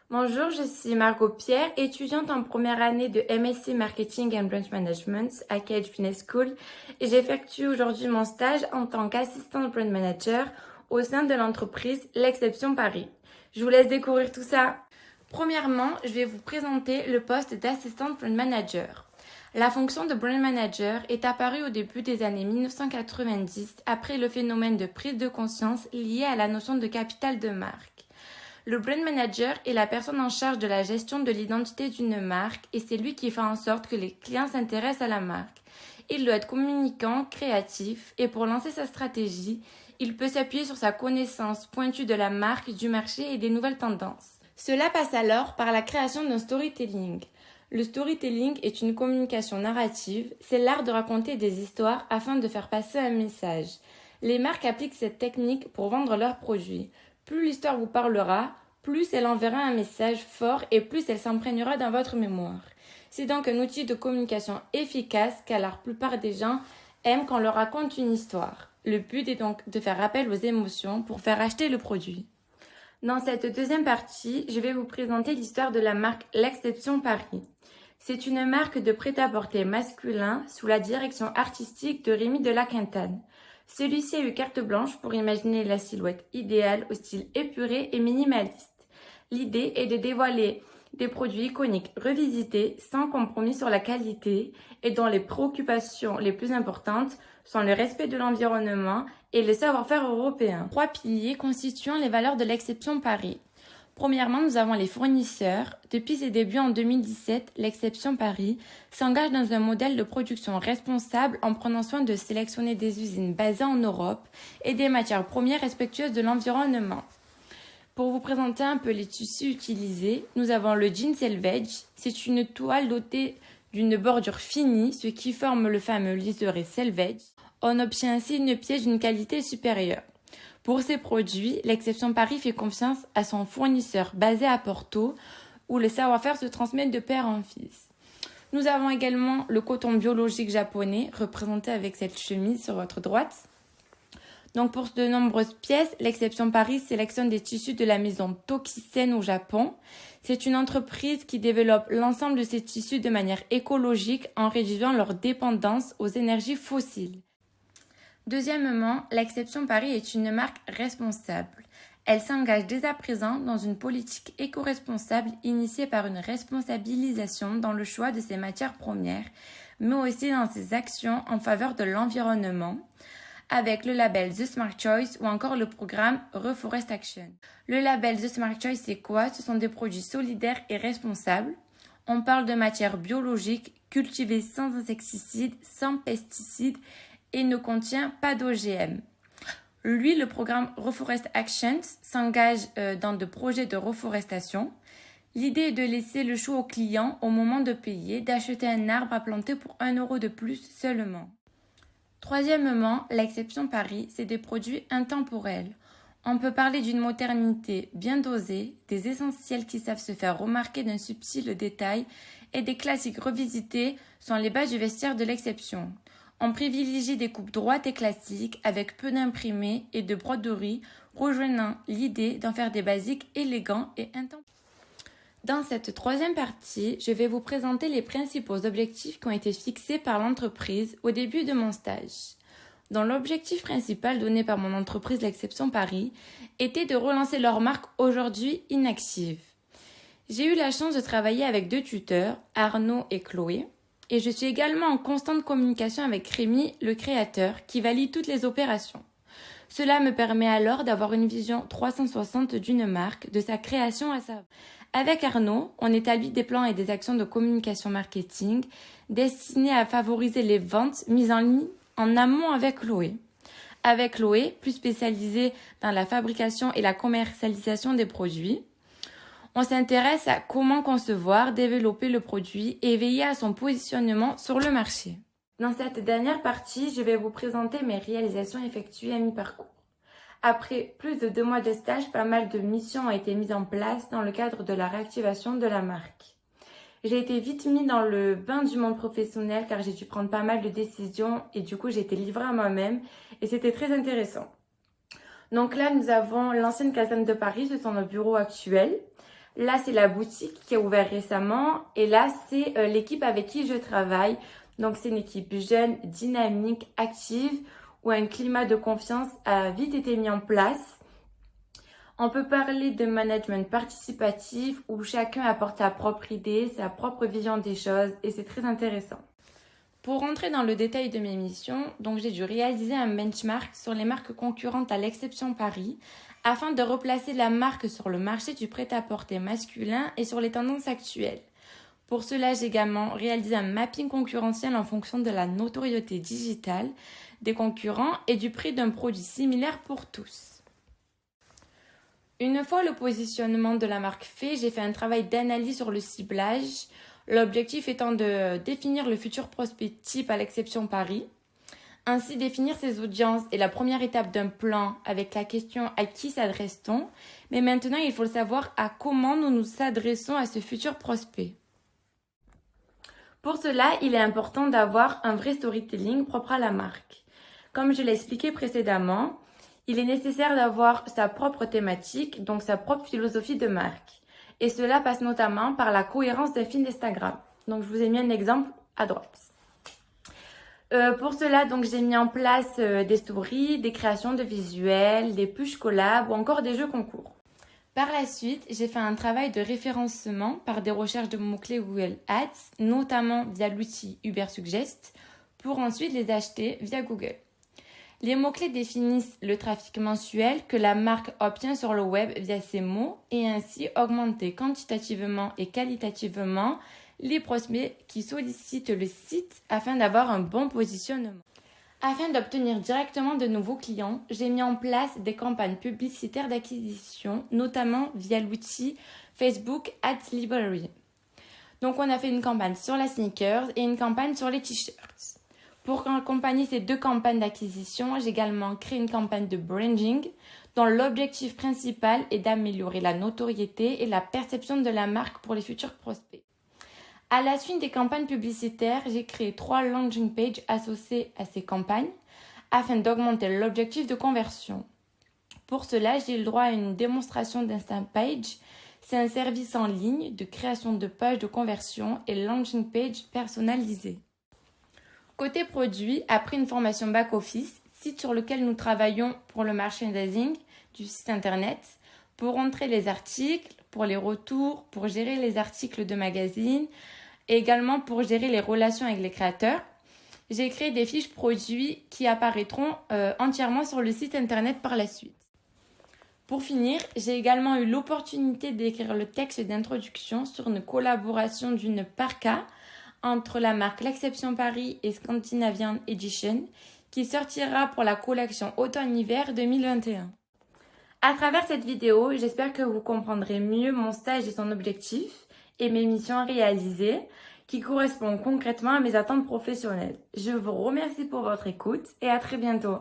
Bonjour, je suis Margot Pierre, étudiante en première année de MSc Marketing and Brand Management à Cambridge Business School et j'effectue aujourd'hui mon stage en tant qu'assistante brand manager au sein de l'entreprise L'Exception Paris. Je vous laisse découvrir tout ça. Premièrement, je vais vous présenter le poste d'assistante brand manager. La fonction de brand manager est apparue au début des années 1990 après le phénomène de prise de conscience lié à la notion de capital de marque. Le brand manager est la personne en charge de la gestion de l'identité d'une marque et c'est lui qui fait en sorte que les clients s'intéressent à la marque. Il doit être communicant, créatif et pour lancer sa stratégie, il peut s'appuyer sur sa connaissance pointue de la marque, du marché et des nouvelles tendances. Cela passe alors par la création d'un storytelling. Le storytelling est une communication narrative, c'est l'art de raconter des histoires afin de faire passer un message. Les marques appliquent cette technique pour vendre leurs produits. Plus l'histoire vous parlera, plus elle enverra un message fort et plus elle s'imprégnera dans votre mémoire. C'est donc un outil de communication efficace car la plupart des gens aiment quand on leur raconte une histoire. Le but est donc de faire appel aux émotions pour faire acheter le produit. Dans cette deuxième partie, je vais vous présenter l'histoire de la marque L'Exception Paris. C'est une marque de prêt-à-porter masculin sous la direction artistique de Rémi de la Quintane. Celui-ci a eu carte blanche pour imaginer la silhouette idéale au style épuré et minimaliste. L'idée est de dévoiler des produits iconiques revisités sans compromis sur la qualité et dont les préoccupations les plus importantes sont le respect de l'environnement et le savoir-faire européen. Trois piliers constituant les valeurs de l'Exception Paris. Premièrement, nous avons les fournisseurs. Depuis ses débuts en 2017, l'Exception Paris s'engage dans un modèle de production responsable en prenant soin de sélectionner des usines basées en Europe et des matières premières respectueuses de l'environnement. Pour vous présenter un peu les tissus utilisés, nous avons le jean selvedge. C'est une toile dotée d'une bordure finie, ce qui forme le fameux liseré selvedge. On obtient ainsi une pièce d'une qualité supérieure. Pour ces produits, l'Exception Paris fait confiance à son fournisseur basé à Porto, où le savoir-faire se transmet de père en fils. Nous avons également le coton biologique japonais, représenté avec cette chemise sur votre droite. Donc pour de nombreuses pièces, l'Exception Paris sélectionne des tissus de la maison Tokisen au Japon. C'est une entreprise qui développe l'ensemble de ces tissus de manière écologique en réduisant leur dépendance aux énergies fossiles. Deuxièmement, l'Exception Paris est une marque responsable. Elle s'engage dès à présent dans une politique éco-responsable initiée par une responsabilisation dans le choix de ses matières premières, mais aussi dans ses actions en faveur de l'environnement, avec le label The Smart Choice ou encore le programme Reforest Action. Le label The Smart Choice, c'est quoi? Ce sont des produits solidaires et responsables. On parle de matières biologiques cultivées sans insecticides, sans pesticides et ne contient pas d'OGM. Lui, le programme Reforest Action s'engage dans de projets de reforestation. L'idée est de laisser le choix au client au moment de payer, d'acheter un arbre à planter pour 1 euro de plus seulement. Troisièmement, l'Exception Paris, c'est des produits intemporels. On peut parler d'une modernité bien dosée, des essentiels qui savent se faire remarquer d'un subtil détail et des classiques revisités sont les bases du vestiaire de l'Exception. On privilégie des coupes droites et classiques avec peu d'imprimés et de broderies, rejoignant l'idée d'en faire des basiques élégants et intemporels. Dans cette troisième partie, je vais vous présenter les principaux objectifs qui ont été fixés par l'entreprise au début de mon stage. Dont l'objectif principal donné par mon entreprise L'Exception Paris était de relancer leur marque aujourd'hui inactive. J'ai eu la chance de travailler avec 2 tuteurs, Arnaud et Chloé, et je suis également en constante communication avec Rémi, le créateur, qui valide toutes les opérations. Cela me permet alors d'avoir une vision 360 d'une marque, de sa création à sa... Avec Arnaud, on établit des plans et des actions de communication marketing destinés à favoriser les ventes mises en ligne en amont avec Chloé. Avec Chloé, plus spécialisée dans la fabrication et la commercialisation des produits, on s'intéresse à comment concevoir, développer le produit et veiller à son positionnement sur le marché. Dans cette dernière partie, je vais vous présenter mes réalisations effectuées à mi-parcours. Après plus de 2 mois de stage, pas mal de missions ont été mises en place dans le cadre de la réactivation de la marque. J'ai été vite mis dans le bain du monde professionnel car j'ai dû prendre pas mal de décisions et du coup j'ai été livrée à moi-même et c'était très intéressant. Donc là, nous avons l'ancienne caserne de Paris, ce sont nos bureaux actuels. Là, c'est la boutique qui a ouvert récemment. Et là, c'est l'équipe avec qui je travaille. Donc, c'est une équipe jeune, dynamique, active, où un climat de confiance a vite été mis en place. On peut parler de management participatif où chacun apporte sa propre idée, sa propre vision des choses et c'est très intéressant. Pour rentrer dans le détail de mes missions, donc j'ai dû réaliser un benchmark sur les marques concurrentes à l'Exception Paris afin de replacer la marque sur le marché du prêt-à-porter masculin et sur les tendances actuelles. Pour cela, j'ai également réalisé un mapping concurrentiel en fonction de la notoriété digitale des concurrents et du prix d'un produit similaire pour tous. Une fois le positionnement de la marque fait, j'ai fait un travail d'analyse sur le ciblage, l'objectif étant de définir le futur prospect type à l'Exception Paris, ainsi définir ses audiences est la première étape d'un plan avec la question à qui s'adresse-t-on, mais maintenant il faut le savoir à comment nous nous adressons à ce futur prospect. Pour cela, il est important d'avoir un vrai storytelling propre à la marque. Comme je l'ai expliqué précédemment, il est nécessaire d'avoir sa propre thématique, donc sa propre philosophie de marque. Et cela passe notamment par la cohérence d'un fil d'Instagram. Donc je vous ai mis un exemple à droite. Pour cela, donc j'ai mis en place des stories, des créations de visuels, des push collab ou encore des jeux concours. Par la suite, j'ai fait un travail de référencement par des recherches de mots-clés Google Ads, notamment via l'outil Ubersuggest, pour ensuite les acheter via Google. Les mots-clés définissent le trafic mensuel que la marque obtient sur le web via ces mots et ainsi augmenter quantitativement et qualitativement les prospects qui sollicitent le site afin d'avoir un bon positionnement. Afin d'obtenir directement de nouveaux clients, j'ai mis en place des campagnes publicitaires d'acquisition, notamment via l'outil Facebook Ads Library. Donc on a fait une campagne sur la sneakers et une campagne sur les t-shirts. Pour accompagner ces deux campagnes d'acquisition, j'ai également créé une campagne de branding dont l'objectif principal est d'améliorer la notoriété et la perception de la marque pour les futurs prospects. À la suite des campagnes publicitaires, j'ai créé 3 landing pages associées à ces campagnes afin d'augmenter l'objectif de conversion. Pour cela, j'ai eu le droit à une démonstration d'Instant Page. C'est un service en ligne de création de pages de conversion et landing page personnalisées. Côté produit, après une formation back-office, site sur lequel nous travaillons pour le merchandising du site internet, pour entrer les articles, pour les retours, pour gérer les articles de magazine et également pour gérer les relations avec les créateurs. J'ai créé des fiches produits qui apparaîtront entièrement sur le site internet par la suite. Pour finir, j'ai également eu l'opportunité d'écrire le texte d'introduction sur une collaboration d'une parka entre la marque L'Exception Paris et Scandinavian Edition qui sortira pour la collection automne-hiver 2021. À travers cette vidéo, j'espère que vous comprendrez mieux mon stage et son objectif et mes missions à réaliser qui correspondent concrètement à mes attentes professionnelles. Je vous remercie pour votre écoute et à très bientôt.